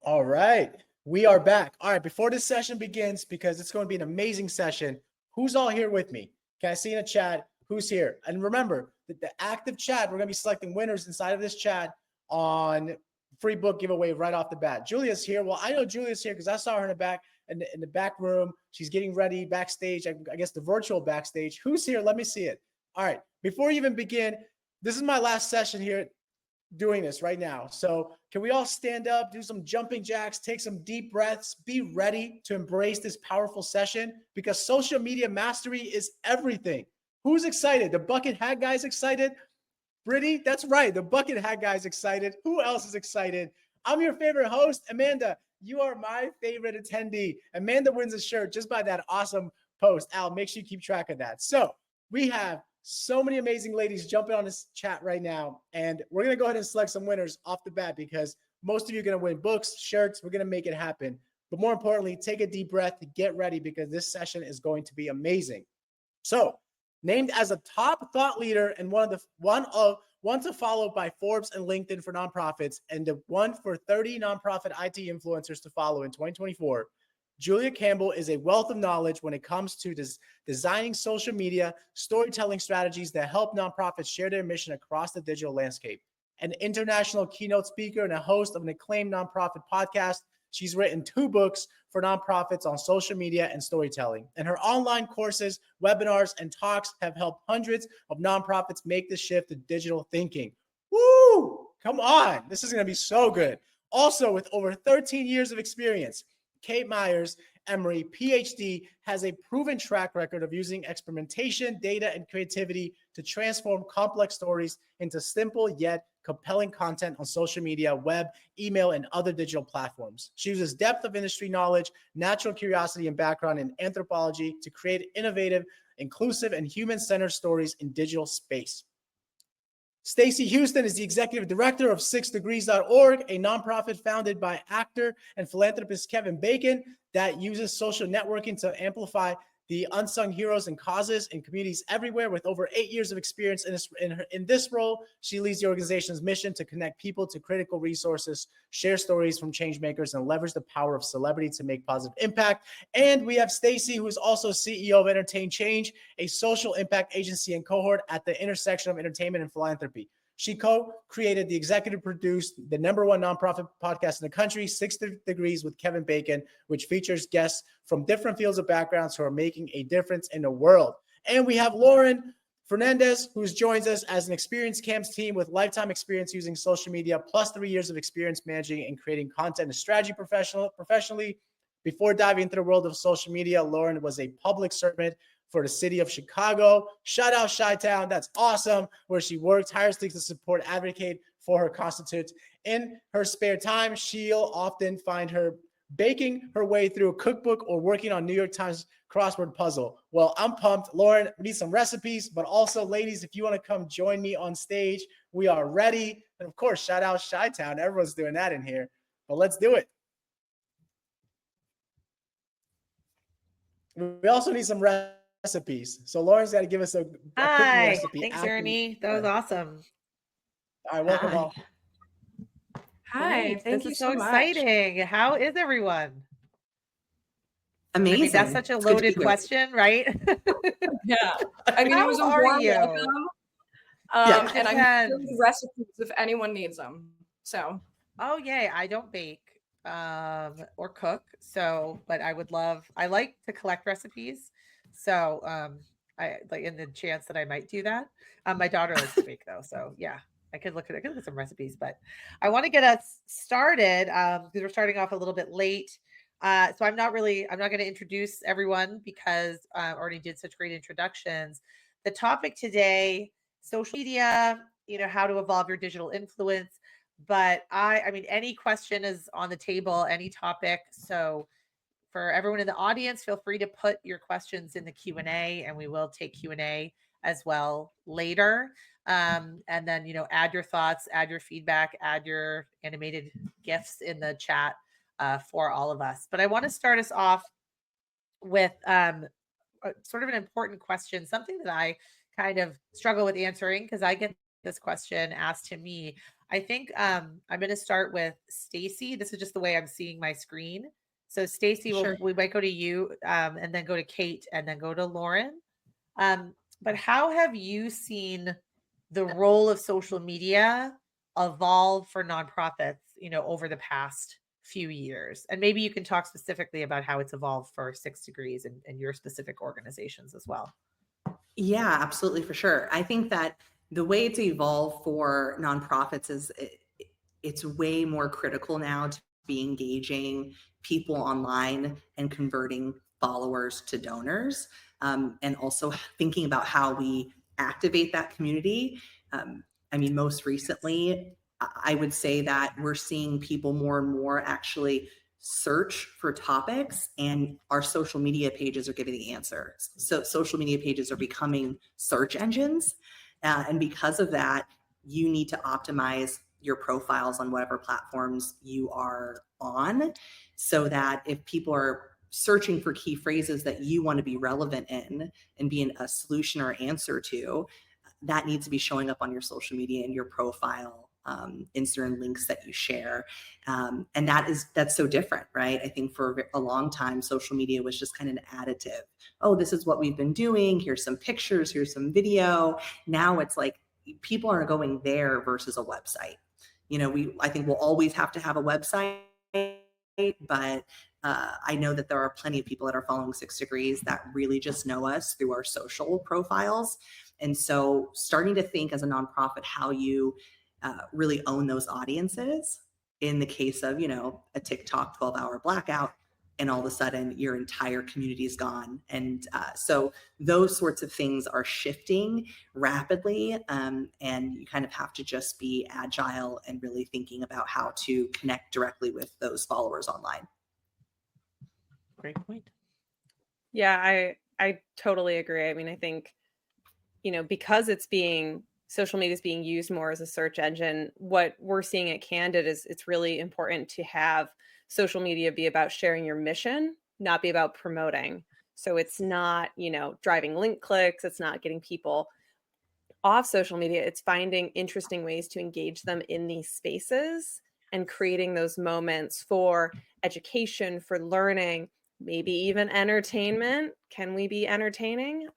All right, we are back. All right, before this session begins, because it's going to be an amazing session, who's all here with me? Can I see in the chat who's here? And remember that the active chat, we're going to be selecting winners inside of this chat on free book giveaway right off the bat. Julia's here. Well, I know Julia's here because I saw her in the back in the back room. She's getting ready backstage. I guess the virtual backstage. Who's here? Let me see it. All right. Before you even begin, this is my last session here doing this right now. So can we all stand up, do some jumping jacks, take some deep breaths, be ready to embrace this powerful session because social media mastery is everything. Who's excited? The bucket hat guy's excited. Brittany, that's right. The bucket hat guy's excited. Who else is excited? I'm your favorite host, Amanda. You are my favorite attendee. Amanda wins a shirt just by that awesome post. Al, make sure you keep track of that. So we have so many amazing ladies jumping on this chat right now. And we're going to go ahead and select some winners off the bat because most of you are going to win books, shirts. We're going to make it happen. But more importantly, take a deep breath, get ready because this session is going to be amazing. So, named as a top thought leader and one to follow by Forbes and LinkedIn for nonprofits, and the one for 30 nonprofit IT influencers to follow in 2024. Julia Campbell is a wealth of knowledge when it comes to designing social media, storytelling strategies that help nonprofits share their mission across the digital landscape. An international keynote speaker and a host of an acclaimed nonprofit podcast, she's written 2 books for nonprofits on social media and storytelling. And her online courses, webinars, and talks have helped hundreds of nonprofits make the shift to digital thinking. Woo! Come on. This is going to be so good. Also, with over 13 years of experience, Kate Myers Emery, PhD, has a proven track record of using experimentation, data, and creativity to transform complex stories into simple yet compelling content on social media, web, email, and other digital platforms. She uses depth of industry knowledge, natural curiosity, and background in anthropology to create innovative, inclusive, and human-centered stories in digital space. Stacey Houston is the executive director of 6degrees.org, a nonprofit founded by actor and philanthropist Kevin Bacon that uses social networking to amplify the unsung heroes and causes in communities everywhere. With over 8 years of experience in this role, she leads the organization's mission to connect people to critical resources, share stories from change makers, and leverage the power of celebrity to make positive impact. And we have Stacey, who is also CEO of Entertain Change, a social impact agency and cohort at the intersection of entertainment and philanthropy. She co-created the executive produced the #1 nonprofit podcast in the country, 6 Degrees with Kevin Bacon, which features guests from different fields of backgrounds who are making a difference in the world. And we have Lauren Fernandez, who joins us as an experienced CAMS team with lifetime experience using social media, plus 3 years of experience managing and creating content and strategy professionally. Before diving into the world of social media, Lauren was a public servant for the city of Chicago. Shout out Chi-Town. That's awesome. Where she worked tirelessly to support, advocate for her constituents. In her spare time, she'll often find her baking her way through a cookbook or working on New York Times crossword puzzle. Well, I'm pumped. Lauren, we need some recipes, but also, ladies, if you want to come join me on stage, we are ready. And of course, shout out Chi-Town. Everyone's doing that in here. But let's do it. We also need some recipes. So Lauren's got to give us a cooking recipe. Thanks, Ernie. That was awesome. All right, welcome all. Hi, thank you so exciting. How is everyone? Amazing. I mean, that's such a loaded question, right? Yeah. I mean, it was a warm welcome. And I'm sure the recipes if anyone needs them. So. Oh, yay. I don't bake or cook. So, but I like to collect recipes. So, I like in the chance that I might do that. My daughter likes to bake though. So yeah, I could look at some recipes, but I want to get us started because we're starting off a little bit late. So I'm not going to introduce everyone because I already did such great introductions. The topic today, social media, how to evolve your digital influence. But I mean, any question is on the table, any topic. So for everyone in the audience, feel free to put your questions in the Q&A and we will take Q&A as well later. And then, add your thoughts, add your feedback, add your animated GIFs in the chat for all of us. But I want to start us off with sort of an important question, something that I kind of struggle with answering because I get this question asked to me I think I'm going to start with Stacy. This is just the way I'm seeing my screen. So Stacy, we might go to you and then go to Kate and then go to Lauren. But how have you seen the role of social media evolve for nonprofits, over the past few years? And maybe you can talk specifically about how it's evolved for 6 Degrees and your specific organizations as well. Yeah, absolutely, for sure. I think that the way it's evolved for nonprofits is it's way more critical now to be engaging people online and converting followers to donors, and also thinking about how we activate that community. I mean, most recently, I would say that we're seeing people more and more actually search for topics, and our social media pages are giving the answers. So social media pages are becoming search engines. And because of that, you need to optimize your profiles on whatever platforms you are on, so that if people are searching for key phrases that you want to be relevant in and be a solution or answer to, that needs to be showing up on your social media and your profile, Instagram links that you share. And that's so different, right? I think for a long time, social media was just kind of an additive. Oh, this is what we've been doing. Here's some pictures, here's some video. Now it's like people are going there versus a website. I think we'll always have to have a website, but I know that there are plenty of people that are following 6 Degrees that really just know us through our social profiles. And so starting to think as a nonprofit how you really own those audiences in the case of, a TikTok 12-hour blackout, and all of a sudden your entire community is gone. And so those sorts of things are shifting rapidly. And you kind of have to just be agile and really thinking about how to connect directly with those followers online. Great point. Yeah, I totally agree. I mean, I think, because social media is being used more as a search engine, what we're seeing at Candid is it's really important to have social media be about sharing your mission, not be about promoting. So it's not, driving link clicks. It's not getting people off social media. It's finding interesting ways to engage them in these spaces and creating those moments for education, for learning, maybe even entertainment. Can we be entertaining?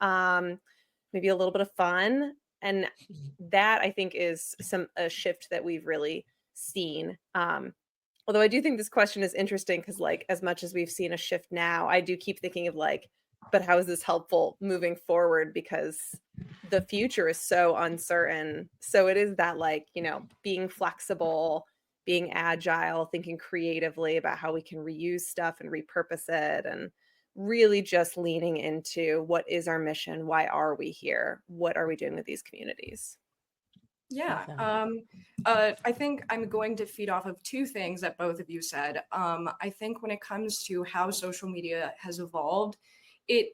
Maybe a little bit of fun. And that, I think, is a shift that we've really seen. Although I do think this question is interesting because, as much as we've seen a shift now, I do keep thinking of but how is this helpful moving forward? Because the future is so uncertain. So it is that being flexible, being agile, thinking creatively about how we can reuse stuff and repurpose it, and really just leaning into what is our mission? Why are we here? What are we doing with these communities? Yeah, I think I'm going to feed off of two things that both of you said. I think when it comes to how social media has evolved, it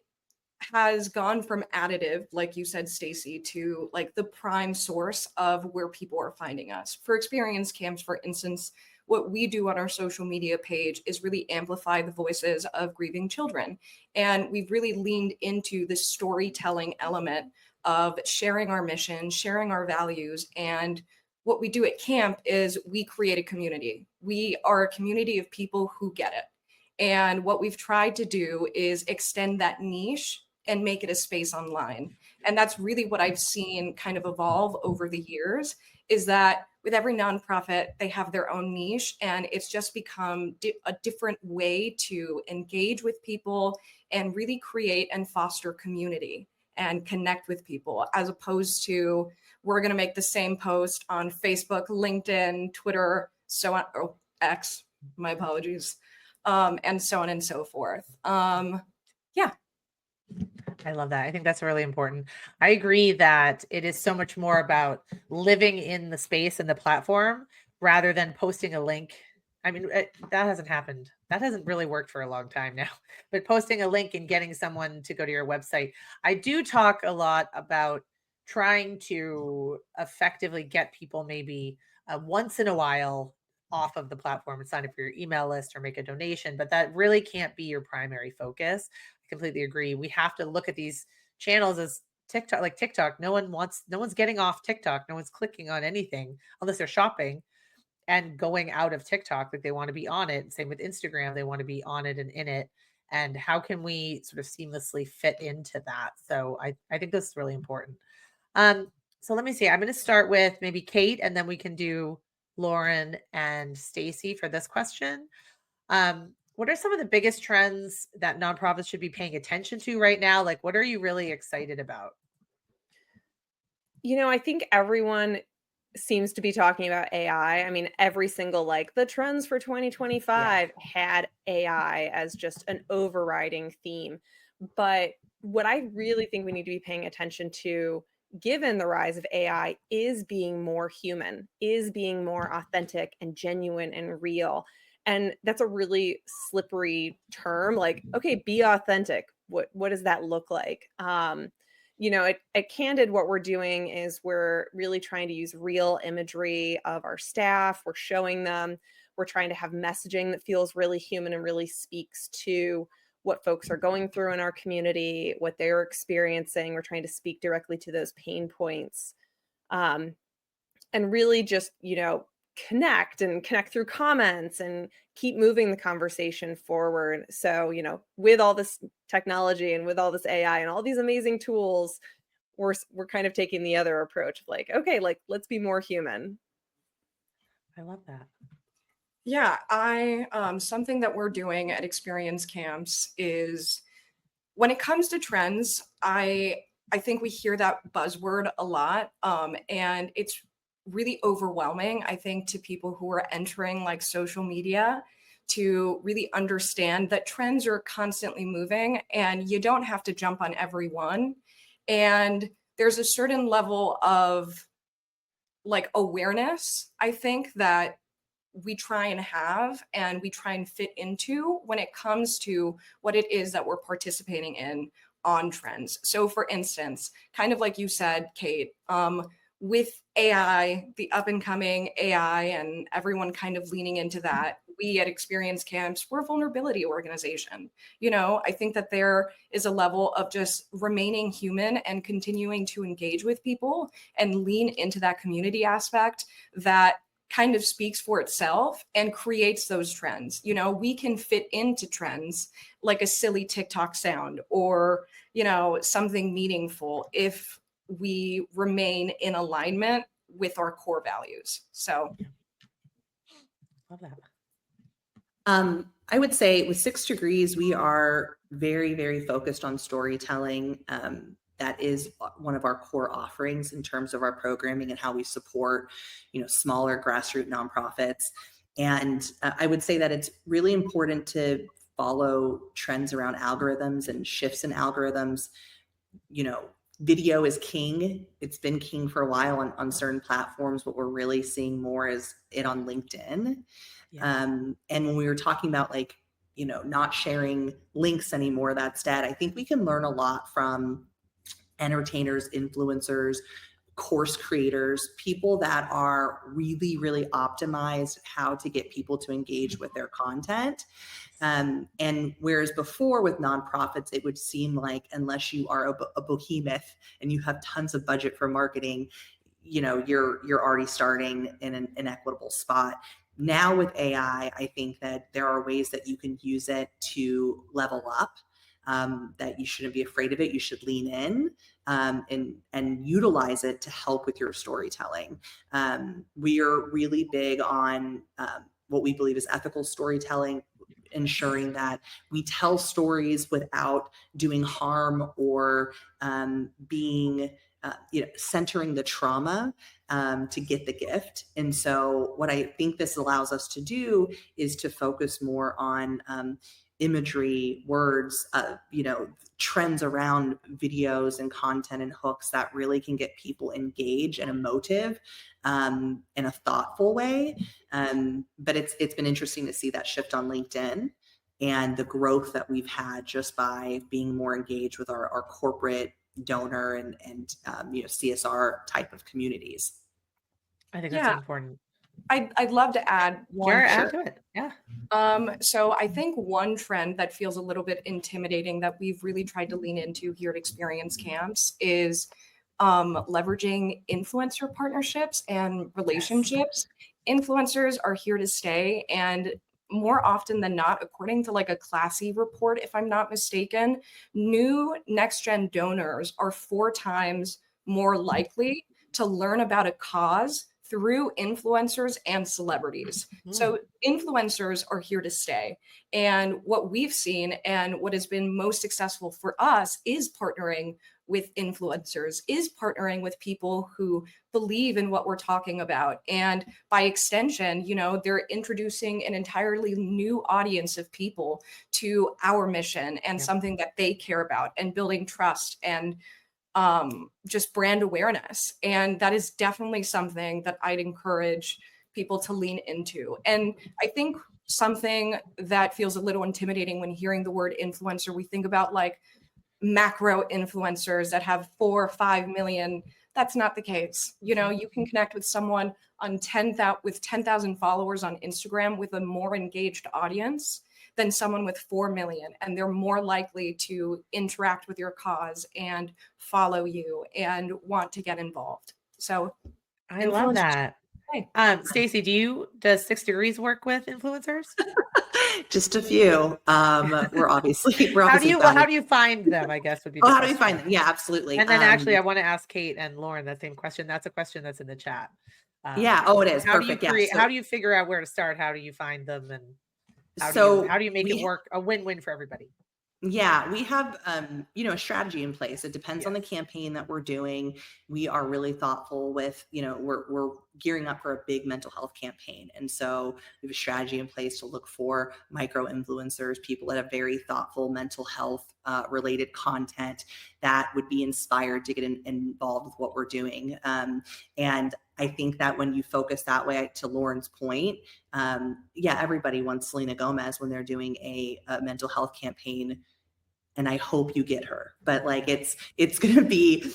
has gone from additive, like you said, Stacy, to the prime source of where people are finding us. For experience camps, for instance, what we do on our social media page is really amplify the voices of grieving children. And we've really leaned into the storytelling element of sharing our mission, sharing our values. And what we do at camp is we create a community. We are a community of people who get it. And what we've tried to do is extend that niche and make it a space online. And that's really what I've seen kind of evolve over the years, is that with every nonprofit, they have their own niche, and it's just become a different way to engage with people and really create and foster community and connect with people, as opposed to we're going to make the same post on Facebook, LinkedIn, Twitter, so on, X, my apologies, and so on and so forth. Yeah. I love that. I think that's really important. I agree that it is so much more about living in the space and the platform rather than posting a link. I mean, that hasn't happened. That hasn't really worked for a long time now, but posting a link and getting someone to go to your website. I do talk a lot about trying to effectively get people maybe once in a while off of the platform and sign up for your email list or make a donation, but that really can't be your primary focus. I completely agree. We have to look at these channels as TikTok, like TikTok, no one's getting off TikTok. No one's clicking on anything unless they're shopping and going out of TikTok. Like they want to be on it. Same with Instagram. They want to be on it and in it. And how can we sort of seamlessly fit into that? So I think this is really important. So let me see. I'm going to start with maybe Kate, and then we can do Lauren and Stacy for this question. What are some of the biggest trends that nonprofits should be paying attention to right now? Like, what are you really excited about? I think everyone seems to be talking about AI. I mean, every single the trends for 2025 had AI as just an overriding theme. But what I really think we need to be paying attention to, given the rise of AI, is being more human, is being more authentic and genuine and real. And that's a really slippery term. Like, okay, be authentic. What does that look like? At Candid, what we're doing is we're really trying to use real imagery of our staff. We're showing them. We're trying to have messaging that feels really human and really speaks to what folks are going through in our community, what they're experiencing. We're trying to speak directly to those pain points, and really just, connect through comments and keep moving the conversation forward. So, with all this technology and with all this AI and all these amazing tools, we're kind of taking the other approach of okay, let's be more human. I love that. Yeah, something that we're doing at experience camps is when it comes to trends, I think we hear that buzzword a lot, and it's really overwhelming, I think, to people who are entering social media, to really understand that trends are constantly moving and you don't have to jump on every one. And there's a certain level of awareness, I think, that we try and have and we try and fit into when it comes to what it is that we're participating in on trends. So for instance, kind of like you said, Kate, with AI, the up and coming AI and everyone kind of leaning into that, we at experience camps, we're a vulnerability organization. I think that there is a level of just remaining human and continuing to engage with people and lean into that community aspect that kind of speaks for itself and creates those trends. We can fit into trends like a silly TikTok sound or, something meaningful if we remain in alignment with our core values. So Love that. I would say with 6 Degrees, we are very, very focused on storytelling. That is one of our core offerings in terms of our programming and how we support, smaller grassroots nonprofits. And I would say that it's really important to follow trends around algorithms and shifts in algorithms. Video is king. It's been king for a while on certain platforms. What we're really seeing more is it on LinkedIn. Yeah. And when we were talking about not sharing links anymore, that's dead. I think we can learn a lot from entertainers, influencers, course creators, people that are really, really optimized how to get people to engage with their content. And whereas before with nonprofits, it would seem like unless you are a behemoth and you have tons of budget for marketing, you're already starting in an inequitable spot. Now with AI, I think that there are ways that you can use it to level up, that you shouldn't be afraid of it. You should lean in and utilize it to help with your storytelling. We are really big on what we believe is ethical storytelling, ensuring that we tell stories without doing harm or being centering the trauma to get the gift. And so what I think this allows us to do is to focus more on imagery, words, trends around videos and content and hooks that really can get people engaged and emotive in a thoughtful way. But it's been interesting to see that shift on LinkedIn and the growth that we've had just by being more engaged with our corporate donor and CSR type of communities. I think that's important. I'd love to add one. Sure, add to it. Yeah. So I think one trend that feels a little bit intimidating that we've really tried to lean into here at Experience Camps is leveraging influencer partnerships and relationships. Influencers are here to stay, and more often than not, according to like a Classy report, if I'm not mistaken, new next gen donors are 4 times more likely to learn about a cause through influencers and celebrities. So influencers are here to stay. And what we've seen and what has been most successful for us is partnering with influencers, is partnering with people who believe in what we're talking about. And by extension, you know, they're introducing an entirely new audience of people to our mission and something that they care about, and building trust and just brand awareness. And that is definitely something that I'd encourage people to lean into. And I think something that feels a little intimidating when hearing the word influencer, we think about like macro influencers that have 4 or 5 million. That's not the case. You know, you can connect with someone on 10,000 followers on Instagram with a more engaged audience than someone with 4 million. And they're more likely to interact with your cause and follow you and want to get involved. So I love that. Hey. Stacey, does 6 Degrees work with influencers? Just a few. We're obviously how do you find them, I guess would be the how do we question. find them? Yeah, absolutely. And then actually I want to ask Kate and Lauren that same question. That's a question that's in the chat. Yeah. Oh, it is. How Perfect. do you Yeah. how do you figure out where to start? How do you find them? And how do you make it work a win-win for everybody? Yeah, we have, a strategy in place. It depends on the campaign that we're doing. We are really thoughtful with, we're gearing up for a big mental health campaign. And so we have a strategy in place to look for micro influencers, people that have very thoughtful mental health related content that would be inspired to get involved with what we're doing. And I think that when you focus that way, to Lauren's point, everybody wants Selena Gomez when they're doing a mental health campaign, and I hope you get her. But like it's going to be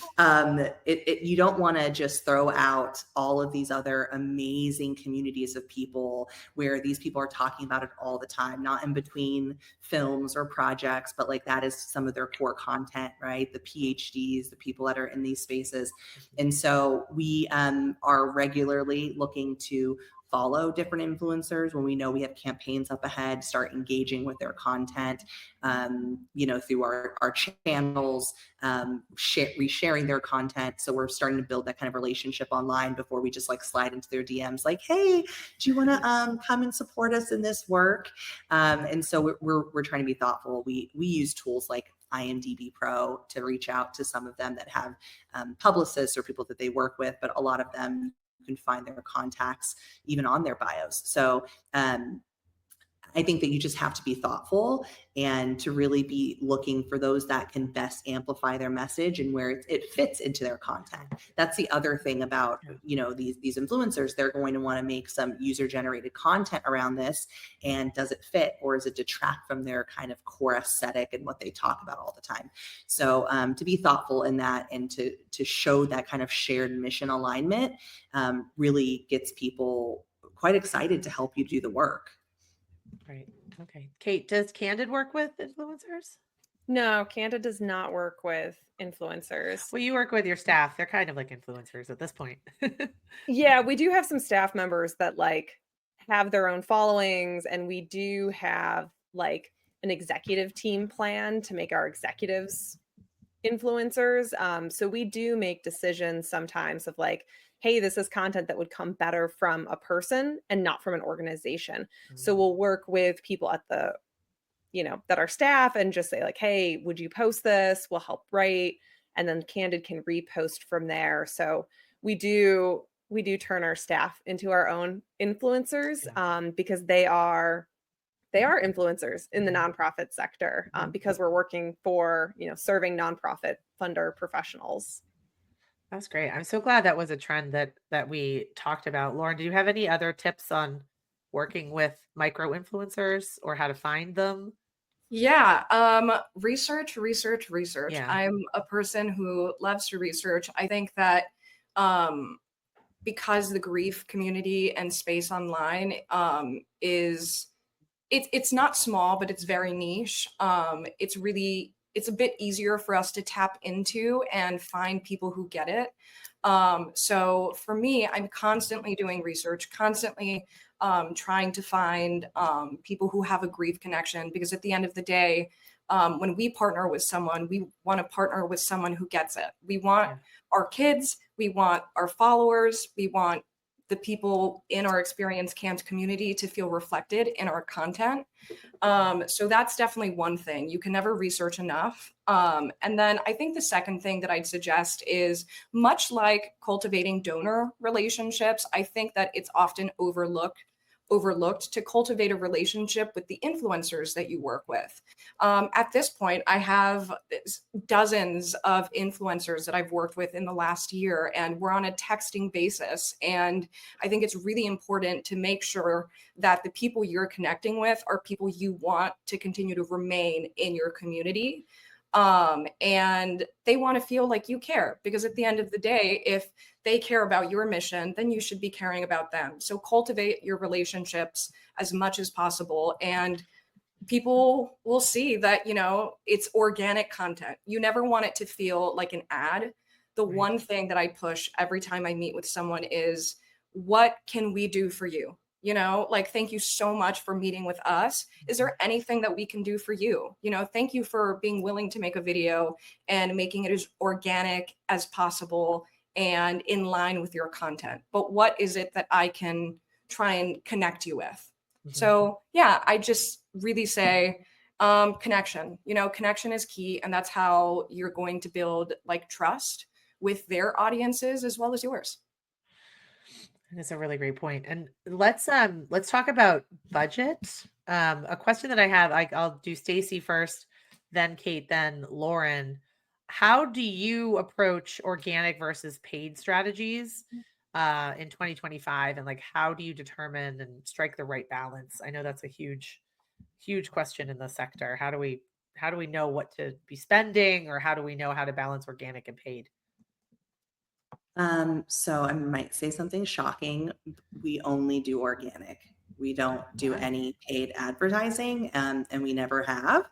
you don't want to just throw out all of these other amazing communities of people where these people are talking about it all the time, not in between films or projects, but like that is some of their core content, right? The PhDs, the people that are in these spaces. And so we are regularly looking to follow different influencers when we know we have campaigns up ahead, start engaging with their content, through our channels, resharing their content. So we're starting to build that kind of relationship online before we just like slide into their DMs like, hey, do you want to come and support us in this work? And so we're trying to be thoughtful. We use tools like IMDb Pro to reach out to some of them that have publicists or people that they work with, but a lot of them you can find their contacts even on their bios. So I think that you just have to be thoughtful and to really be looking for those that can best amplify their message and where it fits into their content. That's the other thing about, these influencers. They're going to want to make some user-generated content around this. And does it fit, or does it detract from their kind of core aesthetic and what they talk about all the time? So to be thoughtful in that and to show that kind of shared mission alignment really gets people quite excited to help you do the work. Right. Okay. Kate, does Candid work with influencers? No, Candid does not work with influencers. Well, you work with your staff. They're kind of like influencers at this point. Yeah, we do have some staff members that like have their own followings, and we do have like an executive team plan to make our executives influencers. So we do make decisions sometimes of like, hey, this is content that would come better from a person and not from an organization. So we'll work with people at the, that are staff and just say like, hey, would you post this? We'll help write. And then Candid can repost from there. So we do turn our staff into our own influencers because they are influencers in the nonprofit sector because we're working for, serving nonprofit funder professionals. That's great. I'm so glad that was a trend that we talked about. Lauren, do you have any other tips on working with micro influencers or how to find them? Yeah. Research. Yeah. I'm a person who loves to research. I think that because the grief community and space online it's not small, but it's very niche. It's a bit easier for us to tap into and find people who get it. So for me, I'm constantly doing research, constantly trying to find people who have a grief connection, because at the end of the day, when we partner with someone, we want to partner with someone who gets it. We want our kids, we want our followers, we want the people in our Experience Camps community to feel reflected in our content. So that's definitely one thing. You can never research enough. And then I think the second thing that I'd suggest is, much like cultivating donor relationships, I think that it's often overlooked to cultivate a relationship with the influencers that you work with. At this point, I have dozens of influencers that I've worked with in the last year, and we're on a texting basis. And I think it's really important to make sure that the people you're connecting with are people you want to continue to remain in your community. And they want to feel like you care, because at the end of the day, if they care about your mission, then you should be caring about them. So cultivate your relationships as much as possible, and people will see that, it's organic content. You never want it to feel like an ad. The one thing that I push every time I meet with someone is, what can we do for you? Thank you so much for meeting with us. Is there anything that we can do for you? Thank you for being willing to make a video and making it as organic as possible and in line with your content. But what is it that I can try and connect you with? So yeah, I just really say connection. Connection is key, and that's how you're going to build trust with their audiences as well as yours. That's a really great point. And let's talk about budget. A question that I have, I'll do Stacy first, then Kate, then Lauren. How do you approach organic versus paid strategies in 2025? And how do you determine and strike the right balance? I know that's a huge question in the sector. How do we know what to be spending, or how do we know how to balance organic and paid? So I might say something shocking. We only do organic. We don't do any paid advertising, and we never have.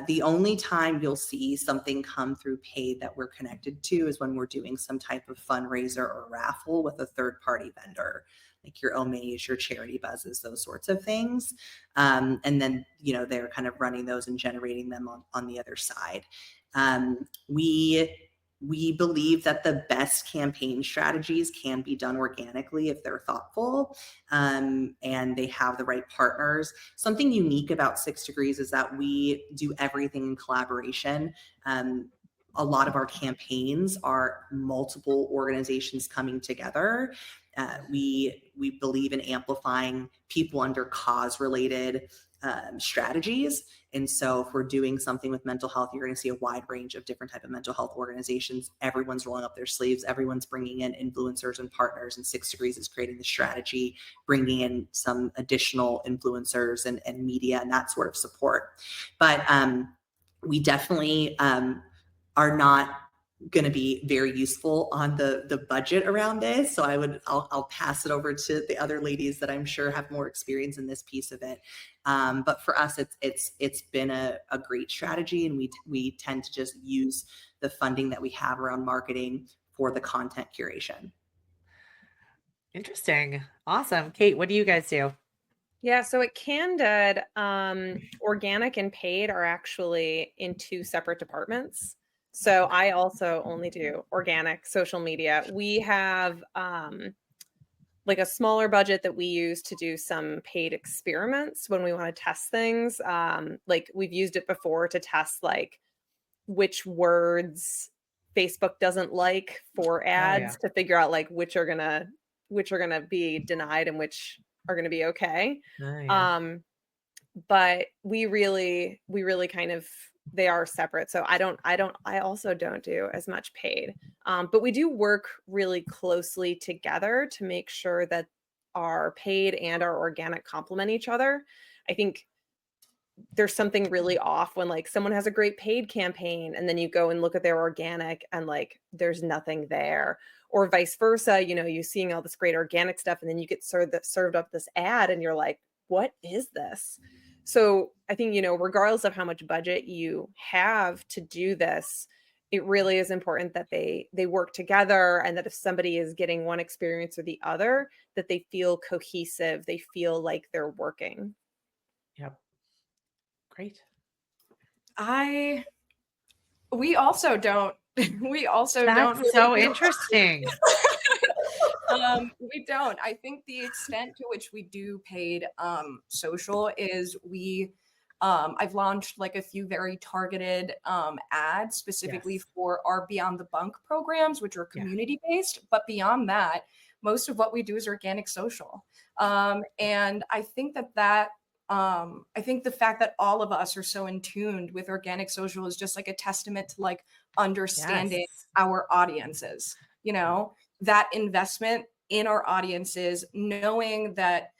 The only time you'll see something come through paid that we're connected to is when we're doing some type of fundraiser or raffle with a third-party vendor, like your Omaze, your Charity Buzzes, those sorts of things. And then, they're kind of running those and generating them on the other side. We believe that the best campaign strategies can be done organically if they're thoughtful and they have the right partners. Something unique about 6 Degrees is that we do everything in collaboration. A lot of our campaigns are multiple organizations coming together. We believe in amplifying people under cause-related strategies. And so if we're doing something with mental health, you're going to see a wide range of different type of mental health organizations. Everyone's rolling up their sleeves. Everyone's bringing in influencers and partners, and 6 Degrees is creating the strategy, bringing in some additional influencers and media and that sort of support. But we definitely are not going to be very useful on the budget around this. So I'll pass it over to the other ladies that I'm sure have more experience in this piece of it. But for us, it's been a great strategy, and we tend to just use the funding that we have around marketing for the content curation. Interesting. Awesome. Kate, what do you guys do? Yeah, so at Candid, organic and paid are actually in 2 separate departments. So I also only do organic social media. We have a smaller budget that we use to do some paid experiments when we want to test things. We've used it before to test which words Facebook doesn't like for ads, to figure out which are gonna be denied and which are gonna be okay. But we really kind of, they are separate. So I also don't do as much paid. But we do work really closely together to make sure that our paid and our organic complement each other. I think there's something really off when someone has a great paid campaign and then you go and look at their organic and there's nothing there. or vice versa. You know, you seeing all this great organic stuff and then you get served up this ad and you're like, what is this? So I think, you know, regardless of how much budget you have to do this, it really is important that they work together, and that if somebody is getting one experience or the other, that they feel cohesive, they feel like they're working. Yep. Great. We also don't we also don't That's so really do- interesting. We don't. I think the extent to which we do paid social is I've launched like a few very targeted ads specifically Yes. for our Beyond the Bunk programs, which are Yeah. community based. But beyond that, most of what we do is organic social. And I think I think the fact that all of us are so in tuned with organic social is just like a testament to like understanding Yes. our audiences, you know, that investment in our audiences, knowing that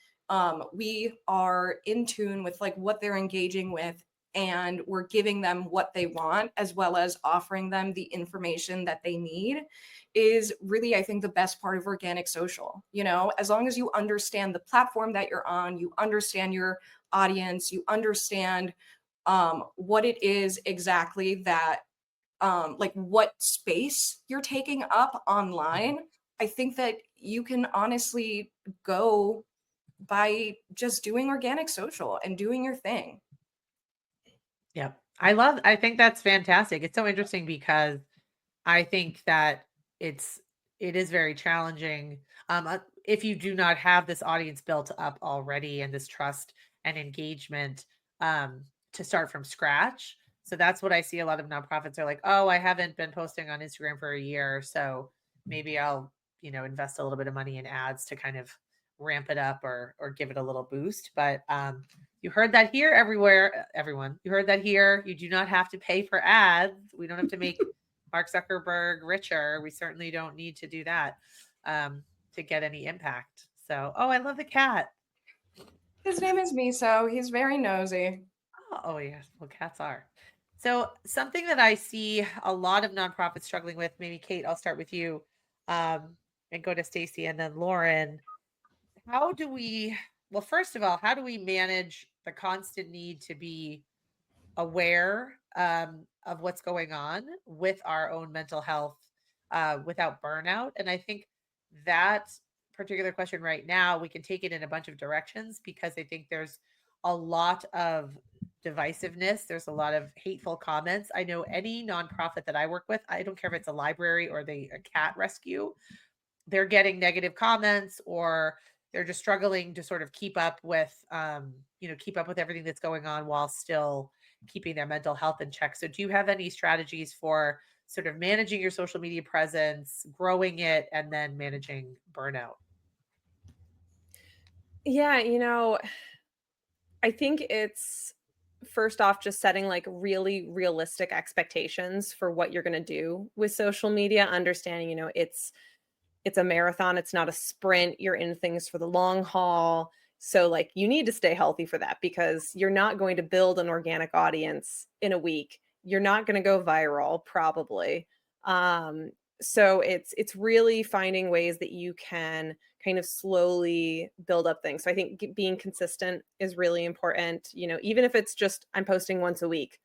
we are in tune with like what they're engaging with, and we're giving them what they want as well as offering them the information that they need, is really, I think, the best part of organic social. You know, as long as you understand the platform that you're on, you understand your audience, you understand what it is exactly that like what space you're taking up online, I think that you can honestly go by just doing organic social and doing your thing. Yep. I think that's fantastic. It's so interesting because I think that it is very challenging if you do not have this audience built up already and this trust and engagement to start from scratch. So that's what I see a lot of nonprofits are like, oh, I haven't been posting on Instagram for a year, so maybe I'll, you know, invest a little bit of money in ads to kind of ramp it up or give it a little boost. But you heard that here everywhere, everyone. You heard that here. You do not have to pay for ads. We don't have to make Mark Zuckerberg richer. We certainly don't need to do that to get any impact. So, oh, I love the cat. His name is Miso. He's very nosy. Oh, yes. Well, cats are. So, something that I see a lot of nonprofits struggling with, maybe Kate, I'll start with you and go to Stacy and then Lauren. How do we, well, first of all, how do we manage the constant need to be aware of what's going on with our own mental health without burnout? And I think that particular question right now, we can take it in a bunch of directions because I think there's a lot of divisiveness. There's a lot of hateful comments. I know any nonprofit that I work with, I don't care if it's a library or a cat rescue, they're getting negative comments or they're just struggling to sort of keep up with keep up with everything that's going on while still keeping their mental health in check. So do you have any strategies for sort of managing your social media presence, growing it, and then managing burnout? Yeah, you know, I think it's first off just setting like really realistic expectations for what you're going to do with social media, understanding, you know, it's a marathon, it's not a sprint. You're in things for the long haul. So like you need to stay healthy for that because you're not going to build an organic audience in a week. You're not going to go viral probably. So it's really finding ways that you can kind of slowly build up things. So I think being consistent is really important. You know, even if it's just I'm posting once a week,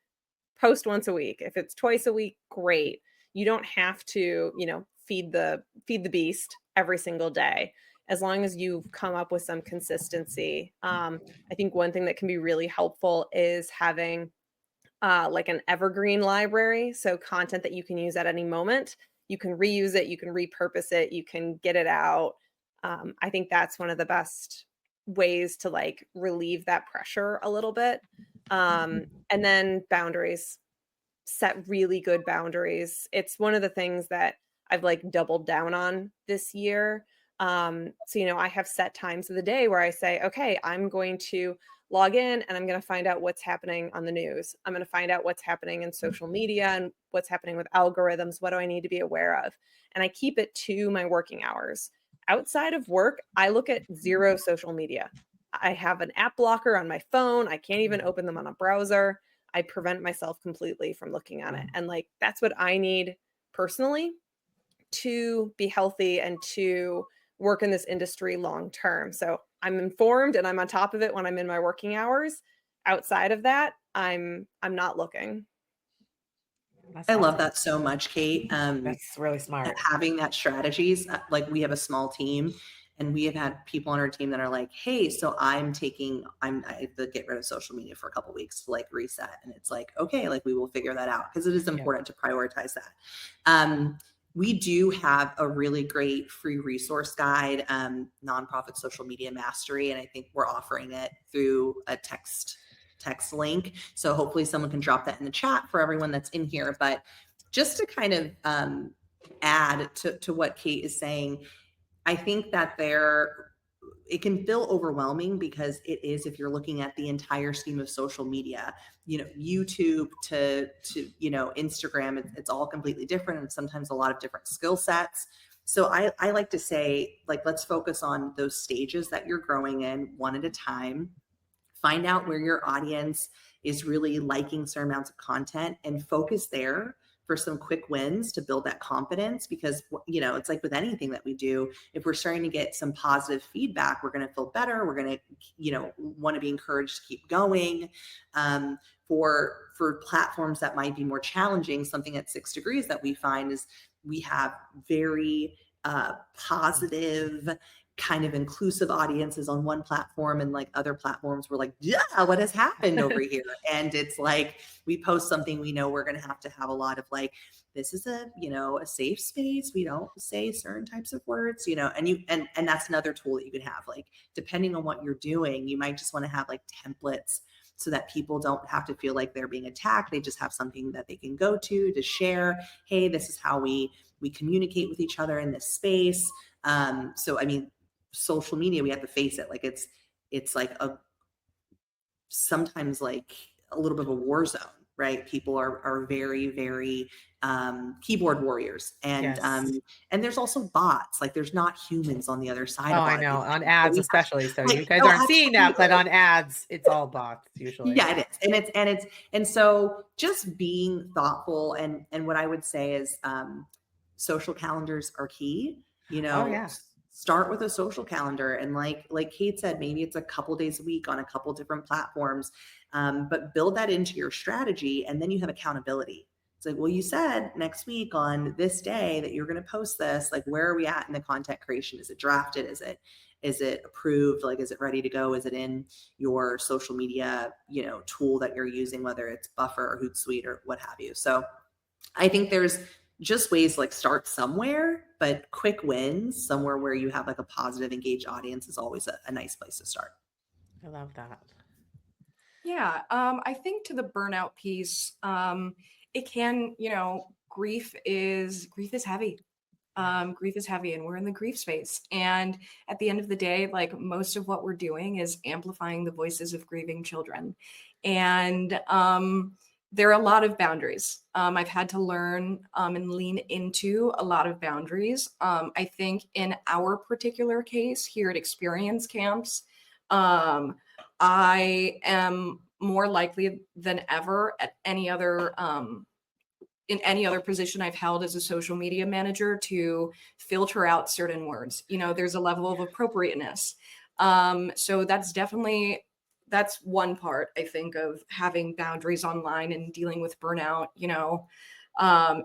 post once a week. If it's twice a week, great. You don't have to, you know, feed the beast every single day. As long as you've come up with some consistency. I think one thing that can be really helpful is having like an evergreen library. So content that you can use at any moment. You can reuse it, you can repurpose it, you can get it out. I think that's one of the best ways to like relieve that pressure a little bit. And then boundaries, set really good boundaries. It's one of the things that I've like doubled down on this year. So, you know, I have set times of the day where I say, okay, I'm going to log in and I'm going to find out what's happening on the news. I'm going to find out what's happening in social media and what's happening with algorithms. What do I need to be aware of? And I keep it to my working hours. Outside of work, I look at zero social media. I have an app blocker on my phone. I can't even open them on a browser. I prevent myself completely from looking on it. And like, that's what I need personally to be healthy and to work in this industry long term. So I'm informed and I'm on top of it when I'm in my working hours. Outside of that, I'm not looking. That's I love awesome. that so much, Kate. That's really smart. Having that strategies, like we have a small team and we have had people on our team that are like, hey, so I have to get rid of social media for a couple of weeks to like reset. And it's like, okay, like we will figure that out because it is important to prioritize that. We do have a really great free resource guide, Nonprofit Social Media Mastery. And I think we're offering it through a text link. So hopefully someone can drop that in the chat for everyone that's in here. But just to kind of add to what Kate is saying, I think that it can feel overwhelming because it is, if you're looking at the entire scheme of social media, YouTube to Instagram, it's all completely different and sometimes a lot of different skill sets. So I like to say, like, let's focus on those stages that you're growing in one at a time. Find out where your audience is really liking certain amounts of content and focus there for some quick wins to build that confidence. Because, it's like with anything that we do, if we're starting to get some positive feedback, we're going to feel better. We're going to, want to be encouraged to keep going. For platforms that might be more challenging, something at 6 Degrees that we find is we have very positive kind of inclusive audiences on one platform, and like other platforms we're like, yeah, what has happened over here? And it's like we post something, we know we're going to have a lot of like, this is a safe space, we don't say certain types of words, and that's another tool that you can have. Like, depending on what you're doing, you might just want to have like templates so that people don't have to feel like they're being attacked. They just have something that they can go to share, hey, this is how we communicate with each other in this space. So I mean, social media, we have to face it, like it's like sometimes like a little bit of a war zone, right? People are very, very keyboard warriors, and and there's also bots. Like, there's not humans on the other side. Oh, of I know, on ads especially. So you guys aren't seeing that, but on ads, it's all bots usually. Yeah, it is, and so just being thoughtful, and what I would say is social calendars are key. Start with a social calendar, and like Kate said, maybe it's a couple days a week on a couple different platforms, but build that into your strategy, and then you have accountability. It's like, well, you said next week on this day that you're going to post this. Like, where are we at in the content creation? Is it drafted? Is it approved? Like, is it ready to go? Is it in your social media, tool that you're using, whether it's Buffer or Hootsuite or what have you? So I think there's just ways, like, start somewhere, but quick wins somewhere where you have like a positive, engaged audience is always a nice place to start. I love that. Yeah. I think to the burnout piece, it can, grief is heavy. Grief is heavy, and we're in the grief space. And at the end of the day, like, most of what we're doing is amplifying the voices of grieving children. And there are a lot of boundaries. I've had to learn and lean into a lot of boundaries. I think in our particular case here at Experience Camps, I am more likely than ever at any other in any other position I've held as a social media manager to filter out certain words. There's a level of appropriateness. So that's one part, I think, of having boundaries online and dealing with burnout,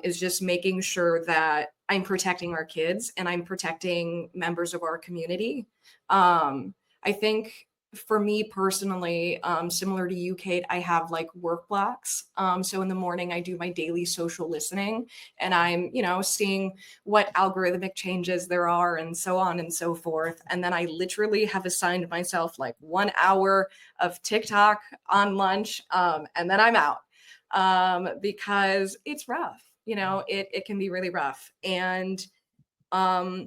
is just making sure that I'm protecting our kids and I'm protecting members of our community. I think for me personally, similar to you, Kate, I have like work blocks. So in the morning, I do my daily social listening, and I'm, seeing what algorithmic changes there are and so on and so forth. And then I literally have assigned myself like 1 hour of TikTok on lunch, and then I'm out, because it's rough. It can be really rough. And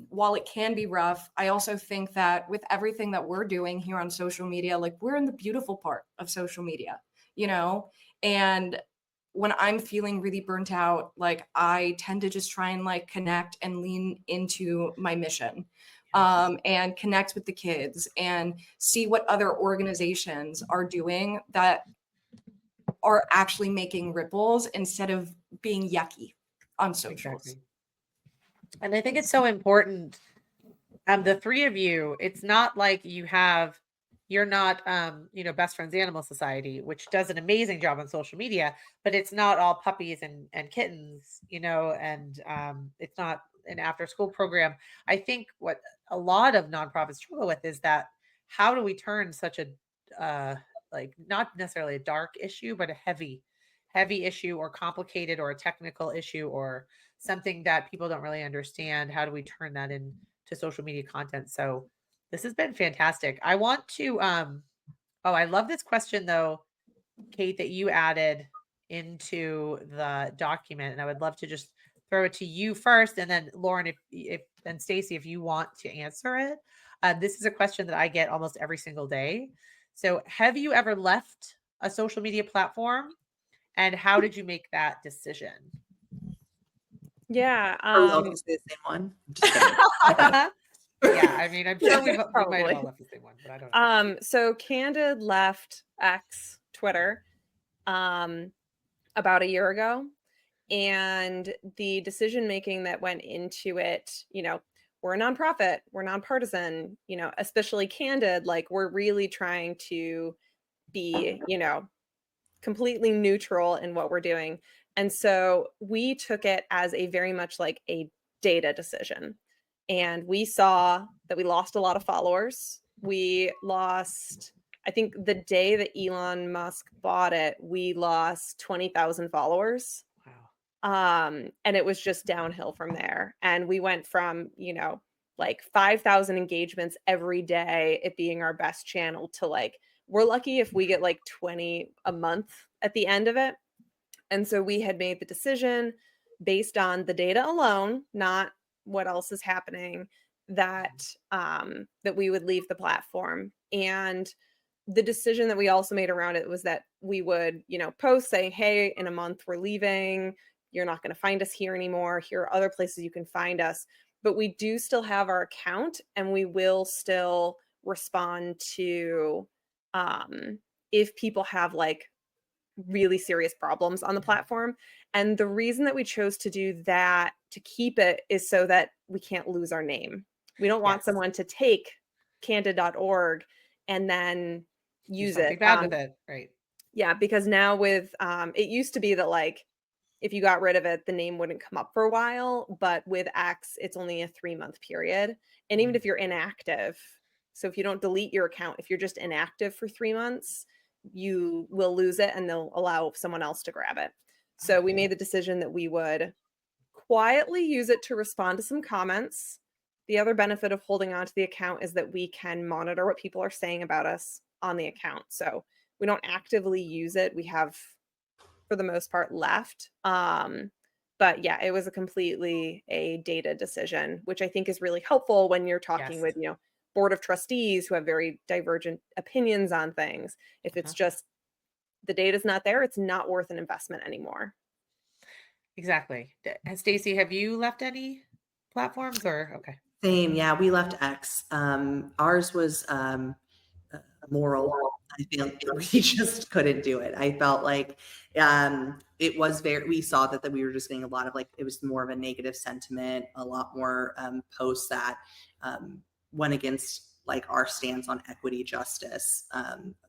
while it can be rough, I also think that with everything that we're doing here on social media, like, we're in the beautiful part of social media, and when I'm feeling really burnt out, like, I tend to just try and like connect and lean into my mission, and connect with the kids and see what other organizations are doing that are actually making ripples instead of being yucky on socials. Exactly. And I think it's so important. The three of you, it's not like you're not, Best Friends Animal Society, which does an amazing job on social media, but it's not all puppies and kittens, and it's not an after school program. I think what a lot of nonprofits struggle with is that how do we turn such a, like not necessarily a dark issue, but a heavy issue or complicated or a technical issue or something that people don't really understand. How do we turn that into social media content? So this has been fantastic. I want to I love this question though, Kate, that you added into the document. And I would love to just throw it to you first. And then Lauren, if and Stacy, if you want to answer it. This is a question that I get almost every single day. So have you ever left a social media platform? And how did you make that decision? Yeah. Are we all gonna say the same one? Just kidding. Yeah, I mean, I'm sure we might have Probably. all left the same one, but I don't know. So Candid left X, Twitter, about a year ago. And the decision making that went into it, we're a nonprofit, we're nonpartisan, especially Candid, like we're really trying to be, completely neutral in what we're doing. And so we took it as a very much like a data decision. And we saw that we lost a lot of followers. We lost, I think the day that Elon Musk bought it, we lost 20,000 followers. Wow. And it was just downhill from there. And we went from, like 5,000 engagements every day, it being our best channel, to like, we're lucky if we get like 20 a month at the end of it. And so we had made the decision based on the data alone, not what else is happening, that that we would leave the platform. And the decision that we also made around it was that we would, post saying, hey, in a month we're leaving. You're not going to find us here anymore. Here are other places you can find us. But we do still have our account, and we will still respond to if people have like really serious problems on the platform. And the reason that we chose to do that, to keep it, is so that we can't lose our name. We don't want Yes. someone to take candid.org and then Do use something it. bad with it, right? Yeah, because now with it used to be that like if you got rid of it, the name wouldn't come up for a while. But with X, it's only a 3-month period. And even if you're inactive, so if you don't delete your account, if you're just inactive for 3 months, you will lose it and they'll allow someone else to grab it. So we made the decision that we would quietly use it to respond to some comments. The other benefit of holding on to the account is that we can monitor what people are saying about us on the account. So we don't actively use it. We have, for the most part, left. But yeah, it was a completely a data decision, which I think is really helpful when you're talking Yes. with, board of trustees who have very divergent opinions on things. If it's just the data's not there, it's not worth an investment anymore. Exactly. Stacy, have you left any platforms or okay? Same, yeah. We left X. Ours was moral. I feel we just couldn't do it. I felt like it was we saw that we were just getting a lot of like, it was more of a negative sentiment, a lot more posts that went against like our stance on equity, justice.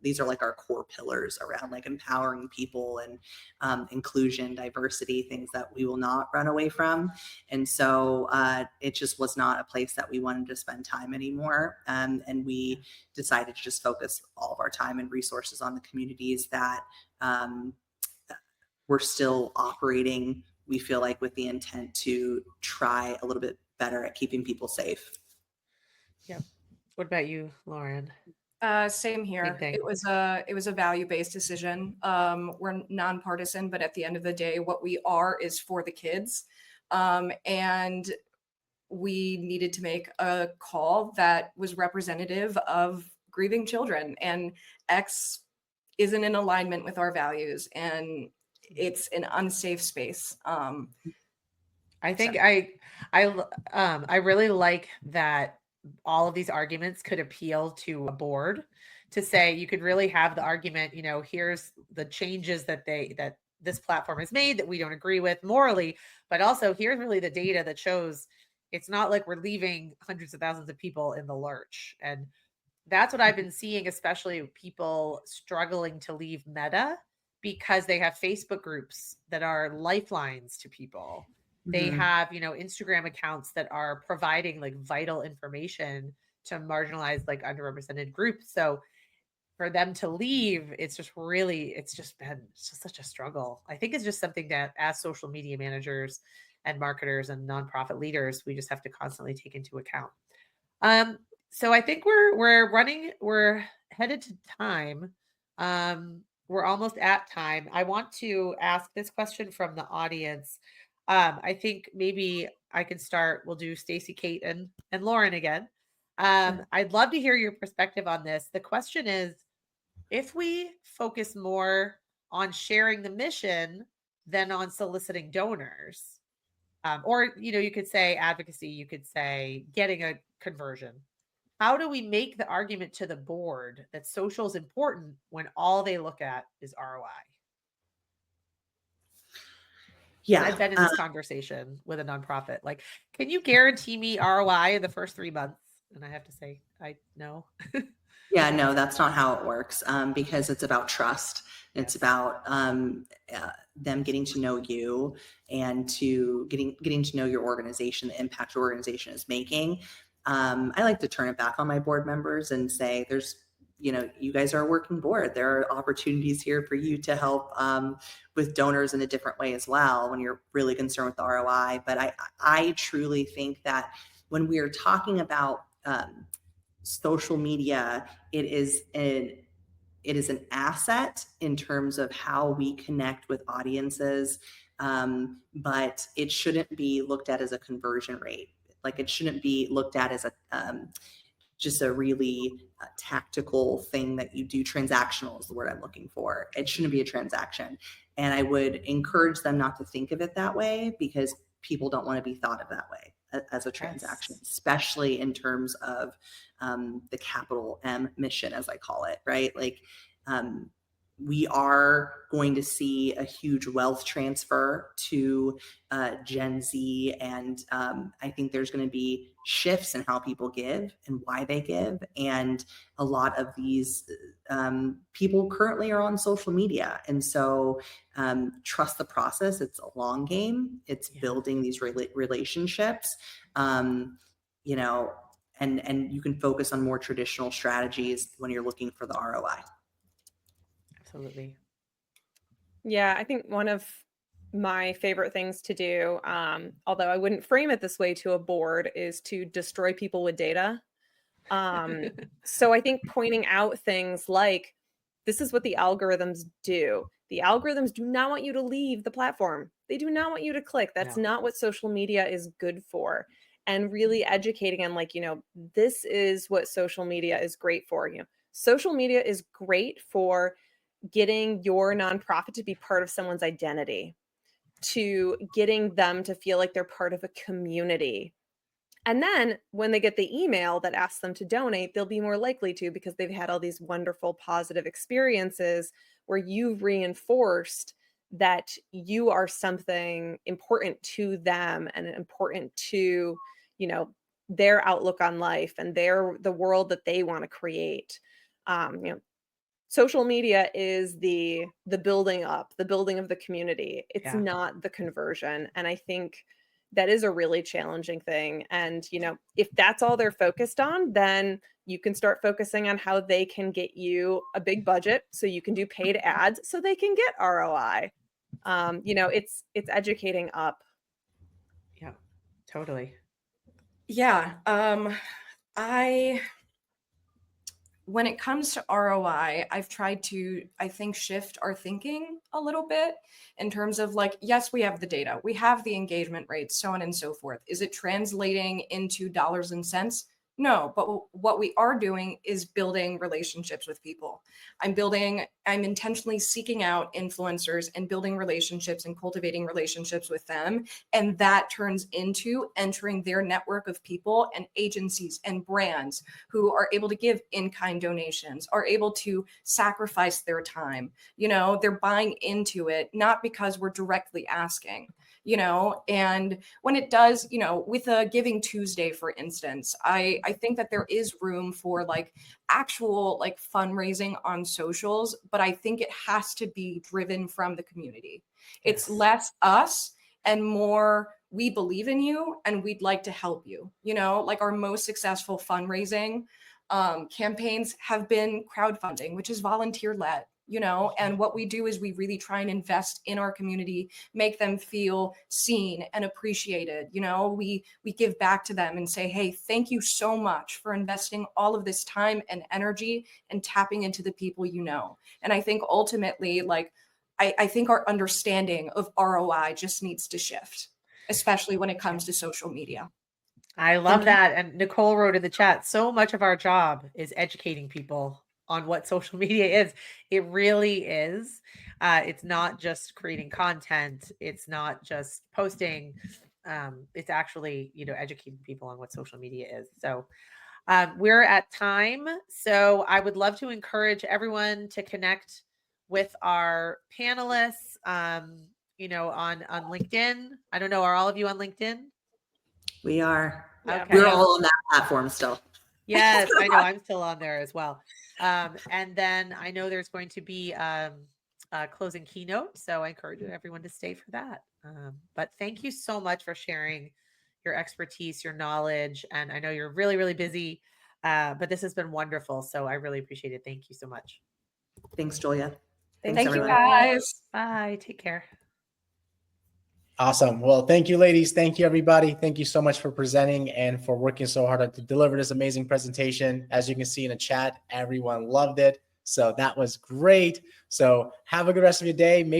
These are like our core pillars around like empowering people and inclusion, diversity, things that we will not run away from. And so it just was not a place that we wanted to spend time anymore. And we decided to just focus all of our time and resources on the communities that we're still operating, we feel like, with the intent to try a little bit better at keeping people safe. Yep. What about you, Lauren? Same here. Same thing. It was a value-based decision. We're nonpartisan, but at the end of the day, what we are is for the kids. And we needed to make a call that was representative of grieving children. And X isn't in alignment with our values, and it's an unsafe space. I think I really like that all of these arguments could appeal to a board to say you could really have the argument, here's the changes that this platform has made that we don't agree with morally, but also here's really the data that shows it's not like we're leaving hundreds of thousands of people in the lurch. And that's what I've been seeing, especially people struggling to leave Meta because they have Facebook groups that are lifelines to people. They Mhm. have, Instagram accounts that are providing like vital information to marginalized, like underrepresented groups. So for them to leave, it's just such a struggle. I think it's just something that as social media managers and marketers and nonprofit leaders, we just have to constantly take into account. So I think we're headed to time. We're almost at time. I want to ask this question from the audience. I think maybe I can start. We'll do Stacy, Kate, and Lauren again. I'd love to hear your perspective on this. The question is, if we focus more on sharing the mission than on soliciting donors, or you could say advocacy, you could say getting a conversion, how do we make the argument to the board that social is important when all they look at is ROI? Yeah. I've been in this conversation with a nonprofit. Like, can you guarantee me ROI in the first 3 months? And I have to say, I know. Yeah, no, that's not how it works, because it's about trust. It's Yes. about them getting to know you and to getting to know your organization, the impact your organization is making. I like to turn it back on my board members and say, you guys are a working board. There are opportunities here for you to help with donors in a different way as well when you're really concerned with the ROI. But I truly think that when we are talking about social media, it is an asset in terms of how we connect with audiences, but it shouldn't be looked at as a conversion rate. Like, it shouldn't be looked at as just a really tactical thing that you do. Transactional is the word I'm looking for. It shouldn't be a transaction. And I would encourage them not to think of it that way, because people don't want to be thought of that way as a transaction, especially in terms of the capital M mission, as I call it, right? Like, we are going to see a huge wealth transfer to Gen Z. And I think there's going to be shifts in how people give and why they give. And a lot of these people currently are on social media. And so trust the process. It's a long game. It's building these relationships, and you can focus on more traditional strategies when you're looking for the ROI. Absolutely. Yeah, I think one of my favorite things to do, although I wouldn't frame it this way to a board, is to destroy people with data. So I think pointing out things like, this is what the algorithms do. The algorithms do not want you to leave the platform. They do not want you to click. That's not what social media is good for. And really educating them, like, this is what social media is great for. Social media is great for getting your nonprofit to be part of someone's identity, to getting them to feel like they're part of a community. And then when they get the email that asks them to donate, they'll be more likely to, because they've had all these wonderful positive experiences where you've reinforced that you are something important to them and important to, their outlook on life and the world that they want to create. Social media is the building up, the building of the community. It's not the conversion. And I think that is a really challenging thing. And, if that's all they're focused on, then you can start focusing on how they can get you a big budget so you can do paid ads so they can get ROI. It's educating up. Yeah, totally. Yeah. When it comes to ROI, I've tried to, I think, shift our thinking a little bit in terms of, like, yes, we have the data, we have the engagement rates, so on and so forth. Is it translating into dollars and cents? No, but what we are doing is building relationships with people. I'm intentionally seeking out influencers and building relationships and cultivating relationships with them. And that turns into entering their network of people and agencies and brands who are able to give in-kind donations, are able to sacrifice their time. They're buying into it, not because we're directly asking. you know, and when it does, you know, with a Giving Tuesday, for instance, I think that there is room for like actual like fundraising on socials, but I think it has to be driven from the community. It's Yes. less us and more we believe in you and we'd like to help you. You know, like our most successful fundraising campaigns have been crowdfunding, which is volunteer led, you know, and what we do is we really try and invest in our community, make them feel seen and appreciated. You know, we give back to them and say, hey, thank you so much for investing all of this time and energy and tapping into the people you know. And I think ultimately, like, I think our understanding of ROI just needs to shift, especially when it comes to social media. I love you. that. And Nicole wrote in the chat, so much of our job is educating people on what social media is. It really is. It's not just creating content. It's not just posting. It's actually, you know, educating people on what social media is. So we're at time. So I would love to encourage everyone to connect with our panelists, you know, on LinkedIn. I don't know. Are all of you on LinkedIn? We are. Yeah. Okay. We're all on that platform still. Yes, I know. I'm still on there as well. And then I know there's going to be a closing keynote. So I encourage everyone to stay for that. But thank you so much for sharing your expertise, your knowledge. And I know you're really, really busy, but this has been wonderful. So I really appreciate it. Thank you so much. Thanks, Julia. Thanks, Thank you, everyone. guys. Bye. Take care. Awesome. Well, thank you, ladies. Thank you, everybody. Thank you so much for presenting and for working so hard to deliver this amazing presentation. As you can see in the chat, everyone loved it. So that was great. So have a good rest of your day. Make